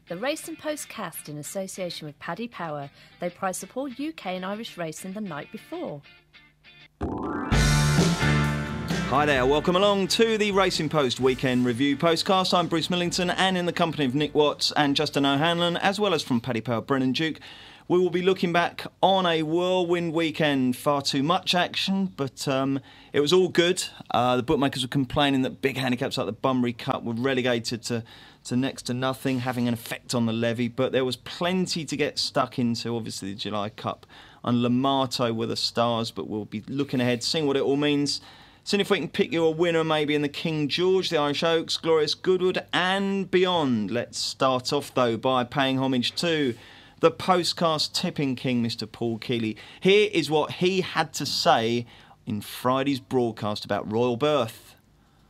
The Race and Postcast in association with Paddy Power. They prize support UK and Irish racing the night before. Hi there, welcome along to the Racing Post Weekend Review Postcast. I'm Bruce Millington, and in the company of Nick Watts and Justin O'Hanlon, as well as from Paddy Power, Brennan Duke, we will be looking back on a whirlwind weekend. Far too much action, but it was all good. The bookmakers were complaining that big handicaps like the Bunbury Cup were relegated to next to nothing, having an effect on the levy, but there was plenty to get stuck into. Obviously the July Cup and Lamato were the stars, but we'll be looking ahead, seeing what it all means, seeing if we can pick you a winner maybe in the King George, the Irish Oaks, Glorious Goodwood and beyond. Let's start off though by paying homage to the Postcast tipping king, Mr. Paul Keeley. Here is what he had to say in Friday's broadcast about Royal Birth.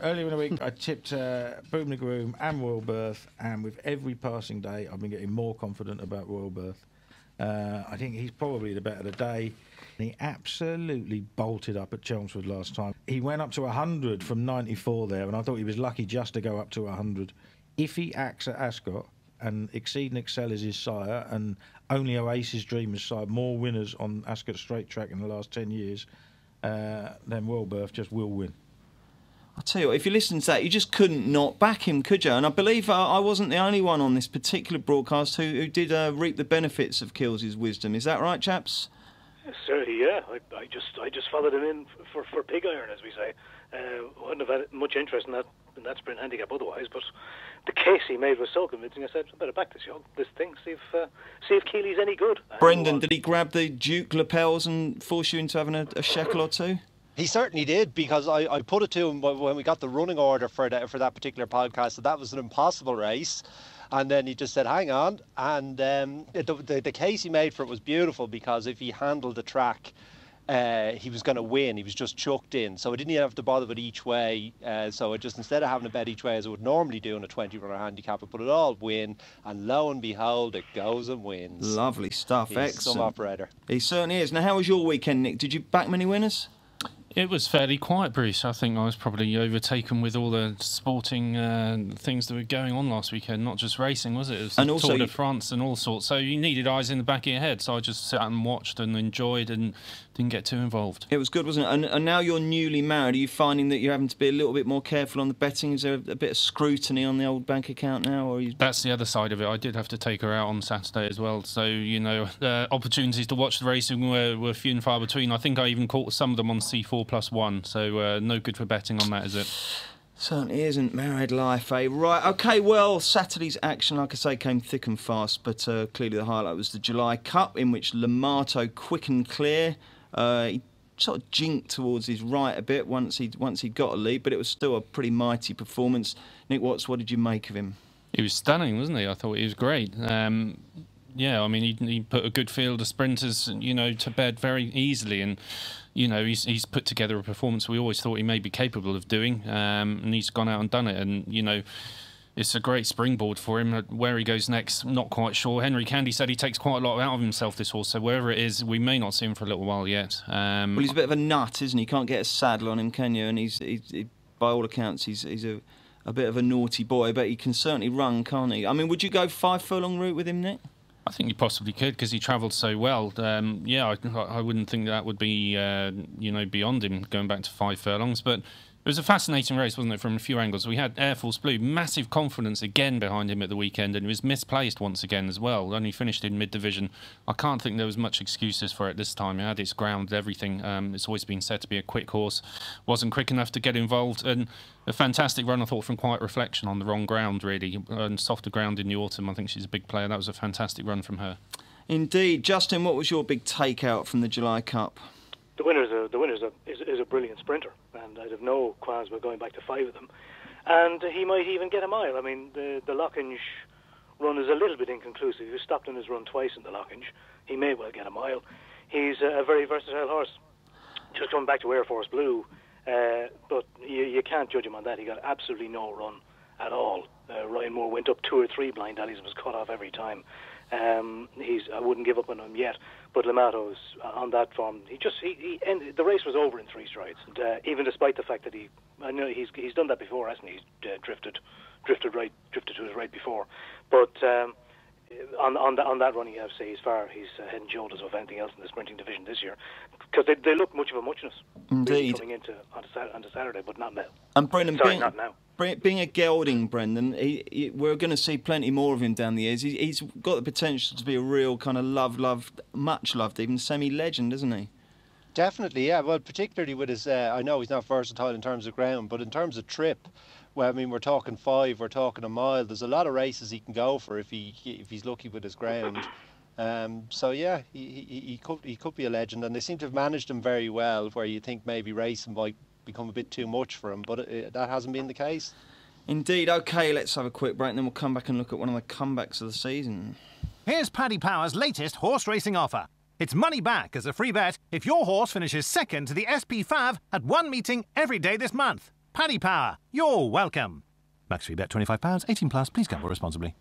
Earlier in the week, I tipped Boom the Groom and Royal Birth, and with every passing day, I've been getting more confident about Royal Birth. I think he's probably the bet of the day. He absolutely bolted up at Chelmsford last time. He went up to 100 from 94 there, and I thought he was lucky just to go up to 100. If he acts at Ascot and Exceed and Excel is his sire, and only Oasis Dream is sire, more winners on Ascot Straight Track in the last 10 years, then Royal Birth just will win. I'll tell you what, if you listen to that, you just couldn't not back him, could you? And I believe I wasn't the only one on this particular broadcast who did reap the benefits of Kills' wisdom. Is that right, chaps? Certainly, yeah. I just followed him in for pig iron, as we say. Wouldn't have had much interest in that sprint handicap otherwise, but the case he made was so convincing. I said, I better back this thing, see if Keely's any good. Brendan, did he grab the Duke lapels and force you into having a shekel or two? He certainly did, because I put it to him when we got the running order for that particular podcast that was an impossible race. And then he just said, hang on. And the case he made for it was beautiful, because if he handled the track, he was going to win. He was just chucked in. So I didn't even have to bother with each way. So I just, instead of having a bet each way as I would normally do in a 20-runner handicap, I put it all win. And lo and behold, it goes and wins. Lovely stuff. He's excellent. Some operator. He certainly is. Now, how was your weekend, Nick? Did you back many winners? It was fairly quiet, Bruce. I think I was probably overtaken with all the sporting things that were going on last weekend. Not just racing, was it? It was the Tour de France and all sorts. So you needed eyes in the back of your head. So I just sat and watched and enjoyed and didn't get too involved. It was good, wasn't it? And now you're newly married. Are you finding that you're having to be a little bit more careful on the betting? Is there a bit of scrutiny on the old bank account now? Or That's the other side of it. I did have to take her out on Saturday as well. So, opportunities to watch the racing were few and far between. I think I even caught some of them on C4+1. So no good for betting on that, is it? Certainly isn't. Married life, eh? Right, OK, well, Saturday's action, like I say, came thick and fast, but clearly the highlight was the July Cup, in which Lamato quick and clear. He sort of jinked towards his right a bit once he got a lead, but it was still a pretty mighty performance. Nick Watts, what did you make of him? He was stunning, wasn't he? I thought he was great. Yeah, I mean, he put a good field of sprinters, to bed very easily, and he's put together a performance we always thought he may be capable of doing, and he's gone out and done it, and it's a great springboard for him. Where he goes next, not quite sure. Henry Candy said he takes quite a lot out of himself, this horse, so wherever it is, we may not see him for a little while yet. Well, he's a bit of a nut, isn't he? You can't get a saddle on him, can you? And he's by all accounts, he's a bit of a naughty boy, but he can certainly run, can't he? I mean, would you go 5 furlong route with him, Nick? I think you possibly could, because he travelled so well. I wouldn't think that would be, beyond him going back to 5 furlongs. But it was a fascinating race, wasn't it, from a few angles. We had Air Force Blue, massive confidence again behind him at the weekend, and he was misplaced once again as well. Only finished in mid-division. I can't think there was much excuses for it this time. It had its ground, everything. It's always been said to be a quick horse. Wasn't quick enough to get involved, and a fantastic run, I thought, from Quiet Reflection on the wrong ground, really, and softer ground in the autumn. I think she's a big player. That was a fantastic run from her. Indeed. Justin, what was your big takeout from the July Cup? The winner is a brilliant sprinter, and I'd have no qualms about going back to 5 of them. And he might even get a mile. I mean, the Lockinge run is a little bit inconclusive. He was stopped in his run twice in the Lockinge. He may well get a mile. He's a very versatile horse. Just coming back to Air Force Blue, but you can't judge him on that. He got absolutely no run at all. Ryan Moore went up 2 or 3 blind alleys and was cut off every time. I wouldn't give up on him yet, but Lamato's on that form. He ended, the race was over in 3 strides. And, even despite the fact that I know he's done that before, hasn't he? He's drifted to his right before. But on that run, you have to say he's head and shoulders above anything else in the sprinting division this year, because they look much of a muchness. Indeed. Really coming into onto Saturday, but not now. And Brendan, not now. Being a gelding, Brendan, we're going to see plenty more of him down the years. He's got the potential to be a real kind of much loved, even semi-legend, isn't he? Definitely, yeah. Well, particularly with his, I know he's not versatile in terms of ground, but in terms of trip, well, I mean, we're talking 5, we're talking a mile. There's a lot of races he can go for if he's lucky with his ground. So yeah, he could be a legend, and they seem to have managed him very well. Where you think maybe racing might become a bit too much for him, but that hasn't been the case. Indeed. Okay, let's have a quick break, and then we'll come back and look at one of the comebacks of the season. Here's Paddy Power's latest horse racing offer. It's money back as a free bet if your horse finishes second to the SP5 at one meeting every day this month. Paddy Power, you're welcome. Max free bet £25, 18 plus. Please gamble responsibly.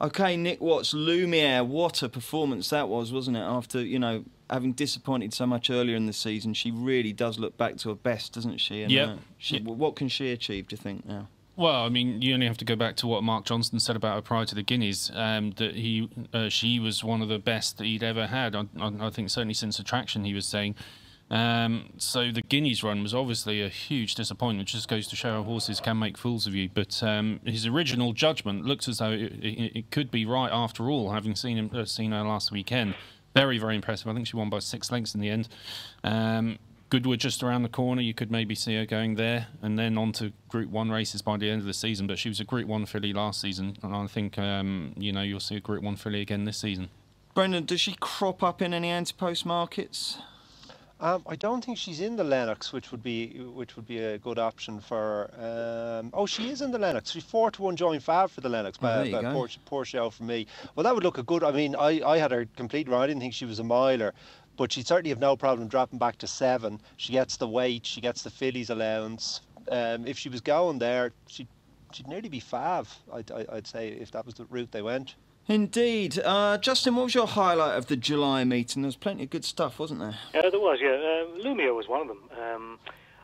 Okay, Nick Watts, Lumiere, what a performance that was, wasn't it? After, having disappointed so much earlier in the season, she really does look back to her best, doesn't she? And, what can she achieve, do you think, now? Well, I mean, you only have to go back to what Mark Johnston said about her prior to the Guineas, that she was one of the best that he'd ever had. I think certainly since Attraction, he was saying. So the Guineas run was obviously a huge disappointment. It just goes to show how horses can make fools of you. But his original judgment looks as though it could be right after all, having seen her last weekend. Very, very impressive. I think she won by 6 lengths in the end. Goodwood just around the corner, you could maybe see her going there, and then on to Group 1 races by the end of the season. But she was a Group 1 filly last season, and I think you'll see a Group 1 filly again this season. Brendan, does she crop up in any anti-post markets? I don't think she's in the Lennox, which would be a good option for her. She is in the Lennox. She's 4-1 joint fab for the Lennox. Poor show from me. Well, that would look a good. I mean, I had her completely wrong. I didn't think she was a miler. But she'd certainly have no problem dropping back to 7. She gets the weight, she gets the fillies allowance. If she was going there, she'd nearly be 5, I'd say, if that was the route they went. Indeed. Justin, what was your highlight of the July meeting? There was plenty of good stuff, wasn't there? Yeah, there was, yeah. Lumia was one of them.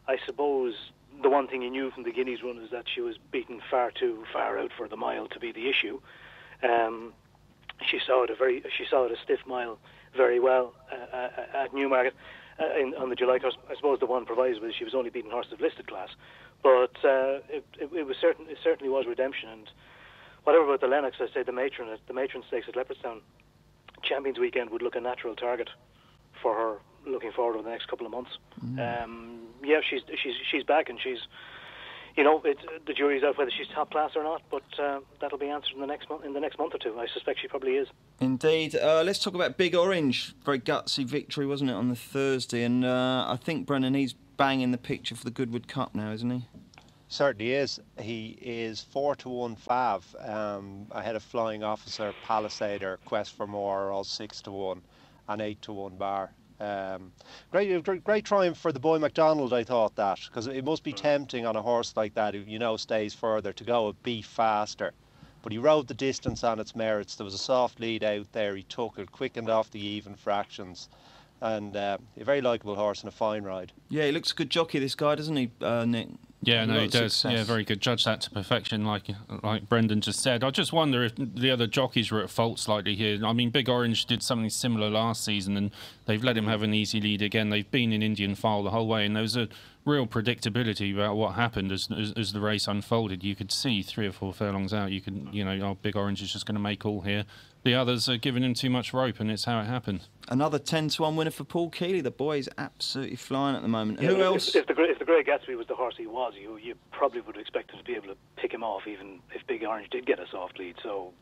I suppose the one thing you knew from the Guineas run is that she was beaten far too far out for the mile to be the issue. She saw it a stiff mile very well at Newmarket on the July course. I suppose the one proviso was she was only beating horses of listed class, but it certainly was redemption. And whatever about the Lennox, I say the matron stakes at Leopardstown Champions Weekend would look a natural target for her looking forward over the next couple of months. She's back, and she's. The jury's out whether she's top class or not, but that'll be answered in the next month or two. I suspect she probably is. Indeed. Let's talk about Big Orange. Very gutsy victory, wasn't it, on the Thursday? And I think, Brennan, he's banging the picture for the Goodwood Cup now, isn't he? Certainly is. He is 4-1 fav ahead of Flying Officer, Palisader, Quest for More, all 6-1, and 8-1 Bar. Great triumph for the boy MacDonald, I thought that, because it must be tempting on a horse like that who stays further to go a beat faster. But he rode the distance on its merits. There was a soft lead out there. He took it, quickened off the even fractions, and a very likeable horse and a fine ride. Yeah, he looks a good jockey, this guy, doesn't he, Nick? Yeah, no, he does. Success. Yeah, very good. Judge that to perfection, like Brendan just said. I just wonder if the other jockeys were at fault slightly here. I mean, Big Orange did something similar last season, and they've let him have an easy lead again. They've been in Indian file the whole way, and there was a real predictability about what happened as the race unfolded. You could see 3 or 4 furlongs out. Big Orange is just going to make all here. The others are giving him too much rope, and it's how it happened. Another 10-1 winner for Paul Keeley. The boy is absolutely flying at the moment. Yeah, who else? If the Grey Gatsby was the horse he was, you probably would expect him to be able to pick him off, even if Big Orange did get a soft lead. So,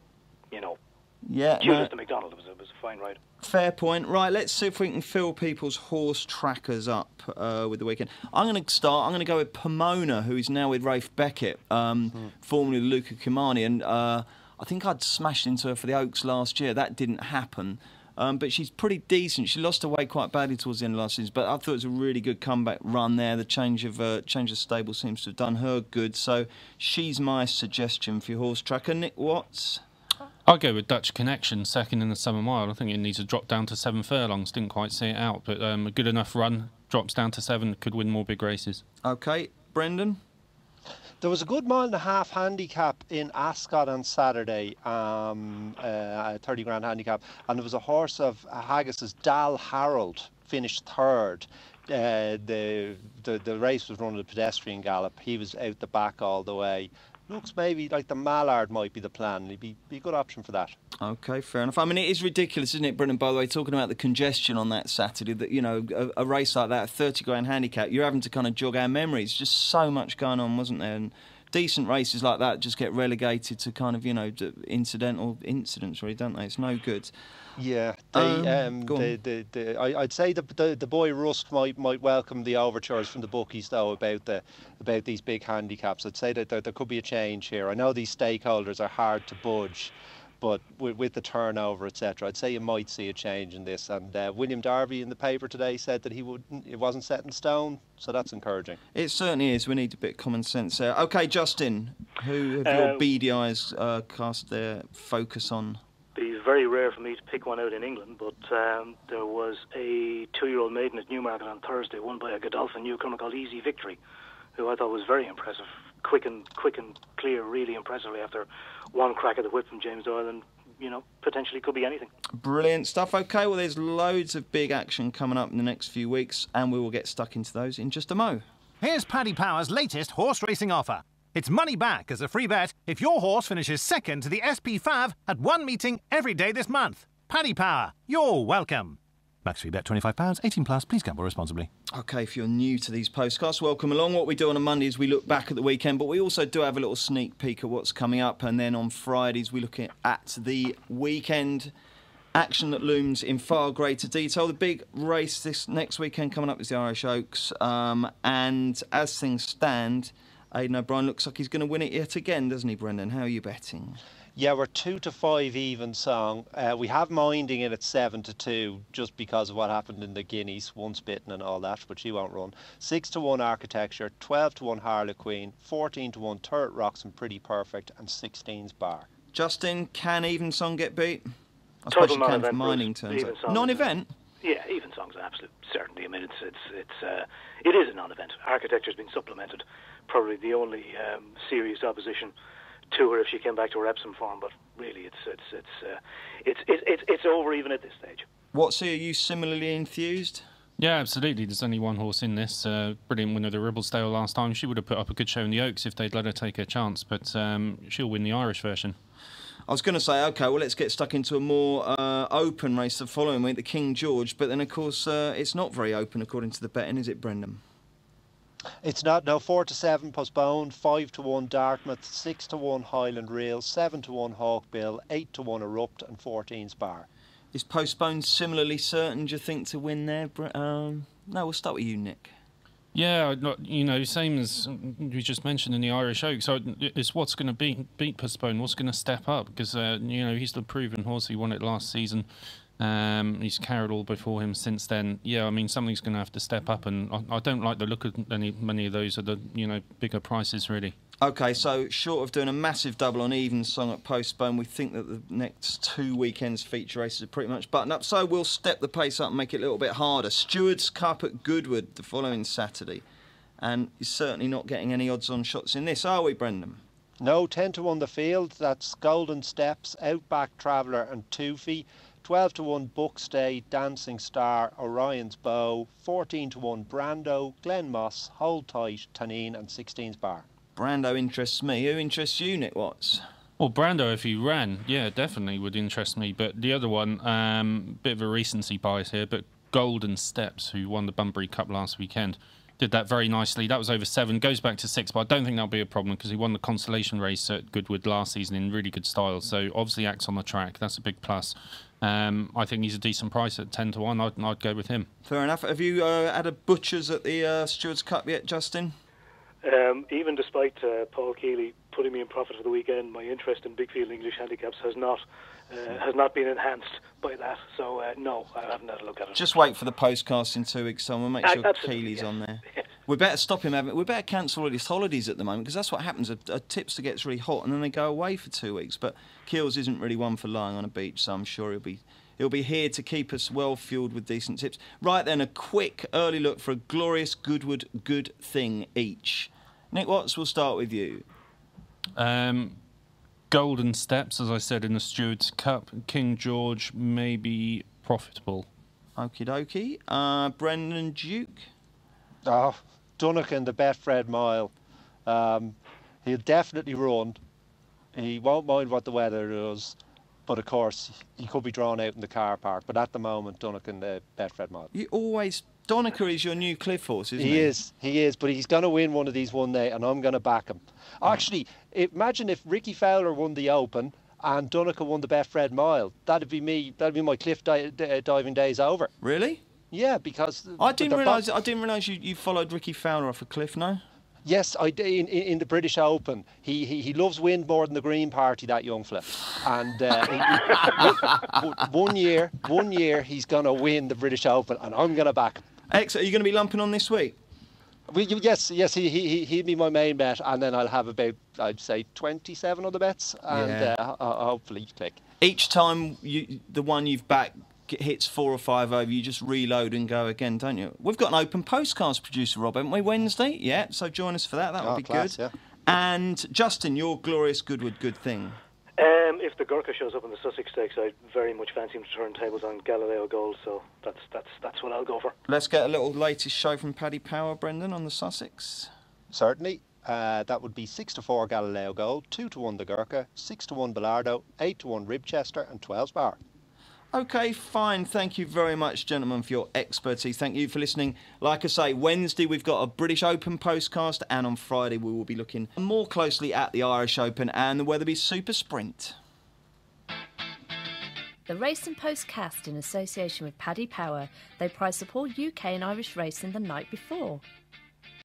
kudos to McDonald. It was a fine ride. Fair point. Right, let's see if we can fill people's horse trackers up with the weekend. I'm going to start. I'm going to go with Pomona, who is now with Rafe Beckett, formerly Luca Kimani, and I think I'd smashed into her for the Oaks last year. That didn't happen. But she's pretty decent. She lost her weight quite badly towards the end of last season, but I thought it was a really good comeback run there. The change of stable seems to have done her good. So she's my suggestion for your horse tracker. Nick Watts? I'll go with Dutch Connection, second in the Summer Mile. I think it needs to drop down to 7 furlongs. Didn't quite see it out, but a good enough run. Drops down to 7, could win more big races. OK. Brendan? There was a good mile and a half handicap in Ascot on Saturday, a 30 grand handicap, and there was a horse of Haggis's, Dal Harold, finished third. The race was run at a pedestrian gallop. He was out the back all the way. Looks maybe like the Mallard might be the plan. He'd be a good option for that. Okay, fair enough. I mean, it is ridiculous, isn't it, Brendan, by the way, talking about the congestion on that Saturday, that, you know, a race like that, a 30 grand handicap, you're having to kind of jog our memories. Just so much going on, wasn't there? And decent races like that just get relegated to kind of, you know, incidental incidents, really, don't they? It's no good. Yeah, I'd say the boy Rusk might welcome the overtures from the bookies though about these big handicaps. I'd say that there could be a change here. I know these stakeholders are hard to budge, but with the turnover, etc., I'd say you might see a change in this. And William Darby in the paper today said that it wasn't set in stone, so that's encouraging. It certainly is. We need a bit of common sense there. Okay, Justin, who have your beady eyes cast their focus on? It's very rare for me to pick one out in England, but there was a 2-year-old maiden at Newmarket on Thursday, won by a Godolphin newcomer called Easy Victory, who I thought was very impressive. Quick and clear, really impressively after one crack at the whip from James Doyle, and, you know, potentially could be anything. Brilliant stuff. Okay, well, there's loads of big action coming up in the next few weeks, and we will get stuck into those in just a mo. Here's Paddy Power's latest horse racing offer. It's money back as a free bet if your horse finishes second to the SP5 at one meeting every day this month. Paddy Power, you're welcome. Max free bet £25, 18 plus. Please gamble responsibly. Okay, if you're new to these postcasts, welcome along. What we do on a Monday is we look back at the weekend, but we also do have a little sneak peek at what's coming up. And then on Fridays, we look at the weekend action that looms in far greater detail. The big race this next weekend coming up is the Irish Oaks. And as things stand, Aidan O'Brien looks like he's going to win it yet again, doesn't he, Brendan? How are you betting? Yeah, we're 2-5 even song. We have Minding in at 7-2 just because of what happened in the Guineas, once bitten and all that, but she won't run. 6-1 Architecture, 12-1 Harlequin, 14-1 Turret Rocks and Pretty Perfect, and 16's Bar. Justin, can Evensong get beat? I suppose you can for mining terms. Non-event? Yeah, Evensong's an absolute certainty. I mean, it is a non-event. Architecture's been supplemented. Probably the only serious opposition to her if she came back to her Epsom form, but really it's over even at this stage. Are you similarly enthused? Yeah, absolutely. There's only one horse in this. Brilliant winner of the Ribblesdale last time. She would have put up a good show in the Oaks if they'd let her take her chance, but she'll win the Irish version. I was going to say, OK, well, let's get stuck into a more open race the following week, the King George, but then, of course, it's not very open according to the betting, is it, Brendan? It's not. No, 4-7 postponed, 5-1 Dartmouth, 6-1 Highland Reel, 7-1 Hawkbill, 8-1 Erupt, and 14's Bar. Is postponed similarly certain, do you think, to win there? No, we'll start with you, Nick. Yeah, you know, same as we just mentioned in the Irish Oaks. So it's what's going to beat postponed, what's going to step up, because you know, he's the proven horse. He won it last season. He's carried all before him since then. Yeah, I mean, something's going to have to step up, and I don't like the look of many of those at the, you know, bigger prices, really. OK, so short of doing a massive double on Evensong at postpone, we think that the next 2 weekends feature races are pretty much buttoned up. So we'll step the pace up and make it a little bit harder. Stewards Cup at Goodwood the following Saturday. And you're certainly not getting any odds-on shots in this, are we, Brendan? No, 10-1 the field. That's Golden Steps, Outback Traveller and Toofy. 12-1 Buckstay, Dancing Star, Orion's Bow. 14-1 Brando, Glen Moss, Hold Tight, Tanine and 16's Bar. Brando interests me. Who interests you, Nick Watts? Well, Brando, if he ran, yeah, definitely would interest me. But the other one, bit of a recency bias here, but Golden Steps, who won the Bunbury Cup last weekend, did that very nicely. That was over 7, goes back to 6, but I don't think that'll be a problem because he won the consolation race at Goodwood last season in really good style. So obviously acts on the track. That's a big plus. I think he's a decent price at 10-1. I'd go with him. Fair enough. Have you had a butchers at the Stewards Cup yet, Justin? Even despite Paul Keeley putting me in profit for the weekend, my interest in big field English handicaps has not been enhanced by that. So no, I haven't had a look at it. Just wait for the postcast in 2 weeks' time. We'll make sure Keeley's on there. We better stop him. We better cancel all his holidays at the moment because that's what happens. A tipster gets really hot and then they go away for 2 weeks. But Keels isn't really one for lying on a beach, so I'm sure he'll be here to keep us well fueled with decent tips. Right then, a quick early look for a glorious Goodwood good thing each. Nick Watts, we'll start with you. Golden Steps, as I said, in the Stewards' Cup. King George may be profitable. Okie dokie. Brendan Duke. Oh, Duncan, the Betfred Mile. He'll definitely run. He won't mind what the weather does. But of course, he could be drawn out in the car park. But at the moment, Duncan, the Betfred Mile. Donica is your new cliff horse, isn't he? He is, but he's going to win one of these one day, and I'm going to back him. Actually, imagine if Ricky Fowler won the Open and Donica won the Betfred Mile. That'd be me. That'd be my cliff diving days over. Really? Yeah, because I didn't realise you followed Ricky Fowler off a cliff. No. Yes, I did in the British Open. He loves wind more than the Green Party, that young flip. And 1 year he's going to win the British Open, and I'm going to back him. Excellent. Are you going to be lumping on this week? Yes, he'd be my main bet, and then I'll have about, I'd say, 27 other bets, and hopefully click. Each time the one you've backed hits 4 or 5 over, you just reload and go again, don't you? We've got an open postcast producer, Rob, haven't we, Wednesday? Yeah, so join us for that. That would be class, good. Yeah. And Justin, your glorious Goodwood good thing. If the Gurkha shows up in the Sussex Stakes, I very much fancy him to turn tables on Galileo Gold, so that's what I'll go for. Let's get a little latest show from Paddy Power, Brendan, on the Sussex. Certainly. That would be 6-4 Galileo Gold, 2-1 the Gurkha, 6-1 Bilardo, 8-1 Ribchester, and 12 Spar. OK, fine. Thank you very much, gentlemen, for your expertise. Thank you for listening. Like I say, Wednesday we've got a British Open postcast, and on Friday we will be looking more closely at the Irish Open and the Weatherby Super Sprint. The Racing Postcast in association with Paddy Power. They prize support UK and Irish racing the night before.